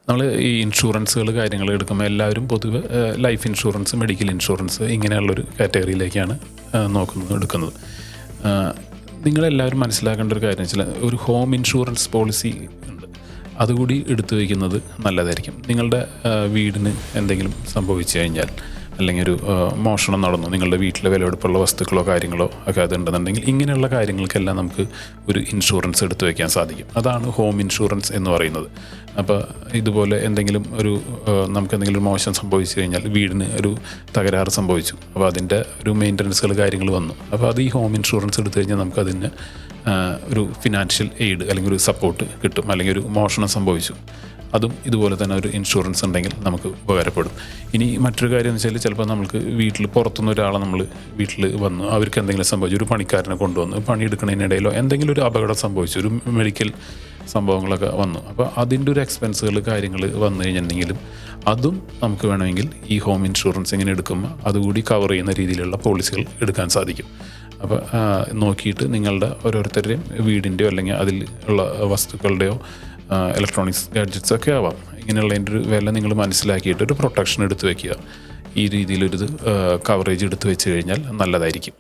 നമ്മൾ ഈ ഇൻഷുറൻസുകൾ കാര്യങ്ങൾ എടുക്കുമ്പോൾ എല്ലാവരും പൊതുവെ ലൈഫ് ഇൻഷുറൻസ്, മെഡിക്കൽ ഇൻഷുറൻസ് ഇങ്ങനെയുള്ളൊരു കാറ്റഗറിയിലേക്കാണ് എടുക്കുന്നത്. നിങ്ങളെല്ലാവരും മനസ്സിലാക്കേണ്ട ഒരു കാര്യം വെച്ചാൽ ഒരു ഹോം ഇൻഷുറൻസ് പോളിസി ഉണ്ട്. അതുകൂടി എടുത്തു വയ്ക്കുന്നത് നല്ലതായിരിക്കും. നിങ്ങളുടെ വീടിന് എന്തെങ്കിലും സംഭവിച്ചു കഴിഞ്ഞാൽ, അല്ലെങ്കിൽ ഒരു മോഷണം നടന്നു, നിങ്ങളുടെ വീട്ടിലെ വിലപിടിപ്പുള്ള വസ്തുക്കളോ കാര്യങ്ങളോ ഒക്കെ അതുണ്ടെന്നുണ്ടെങ്കിൽ ഇങ്ങനെയുള്ള കാര്യങ്ങൾക്കെല്ലാം നമുക്ക് ഒരു ഇൻഷുറൻസ് എടുത്തു വയ്ക്കാൻ സാധിക്കും. അതാണ് ഹോം ഇൻഷുറൻസ് എന്ന് പറയുന്നത്. അപ്പോൾ ഇതുപോലെ എന്തെങ്കിലും നമുക്ക് എന്തെങ്കിലും ഒരു മോശം സംഭവിച്ചു കഴിഞ്ഞാൽ, വീടിന് ഒരു തകരാറ് സംഭവിച്ചു, അപ്പോൾ അതിൻ്റെ ഒരു മെയിൻ്റനൻസുകൾ കാര്യങ്ങൾ വന്നു, അപ്പോൾ അത് ഈ ഹോം ഇൻഷുറൻസ് എടുത്തു കഴിഞ്ഞാൽ നമുക്കതിന് ഒരു ഫിനാൻഷ്യൽ എയ്ഡ് അല്ലെങ്കിൽ ഒരു സപ്പോർട്ട് കിട്ടും. അല്ലെങ്കിൽ ഒരു മോഷണം സംഭവിച്ചു, അതും ഇതുപോലെ തന്നെ ഒരു ഇൻഷുറൻസ് ഉണ്ടെങ്കിൽ നമുക്ക് ഉപകാരപ്പെടും. ഇനി മറ്റൊരു കാര്യം എന്ന് വെച്ചാൽ, ചിലപ്പോൾ നമുക്ക് വീട്ടിൽ പുറത്തുനിന്ന് ഒരാളെ നമ്മൾ വീട്ടിൽ വന്നു, അവർക്ക് എന്തെങ്കിലും സംഭവിച്ചു, ഒരു പണിക്കാരനെ കൊണ്ടുവന്ന് പണിയെടുക്കുന്നതിനിടയിലോ എന്തെങ്കിലും ഒരു അപകടം സംഭവിച്ചു, ഒരു മെഡിക്കൽ സംഭവങ്ങളൊക്കെ വന്നു, അപ്പോൾ അതിൻ്റെ ഒരു എക്സ്പെൻസുകൾ കാര്യങ്ങൾ വന്നു കഴിഞ്ഞിട്ടുണ്ടെങ്കിലും അതും നമുക്ക് വേണമെങ്കിൽ ഈ ഹോം ഇൻഷുറൻസ് ഇങ്ങനെ എടുക്കുമ്പോൾ അതുകൂടി കവർ ചെയ്യുന്ന രീതിയിലുള്ള പോളിസികൾ എടുക്കാൻ സാധിക്കും. അപ്പോൾ നോക്കിയിട്ട് നിങ്ങളുടെ ഓരോരുത്തരുടെയും വീടിൻ്റെയോ അല്ലെങ്കിൽ അതിൽ ഉള്ള വസ്തുക്കളുടെയോ ഇലക്ട്രോണിക്സ് ഗാഡ്ജറ്റ്സ് ഒക്കെ ആവാം, ഇങ്ങനെയുള്ളതിൻ്റെ ഒരു വില നിങ്ങൾ മനസ്സിലാക്കിയിട്ട് ഒരു പ്രൊട്ടക്ഷൻ എടുത്ത് വയ്ക്കുക. ഈ രീതിയിലൊരു കവറേജ് എടുത്ത് വെച്ച് കഴിഞ്ഞാൽ നല്ലതായിരിക്കും.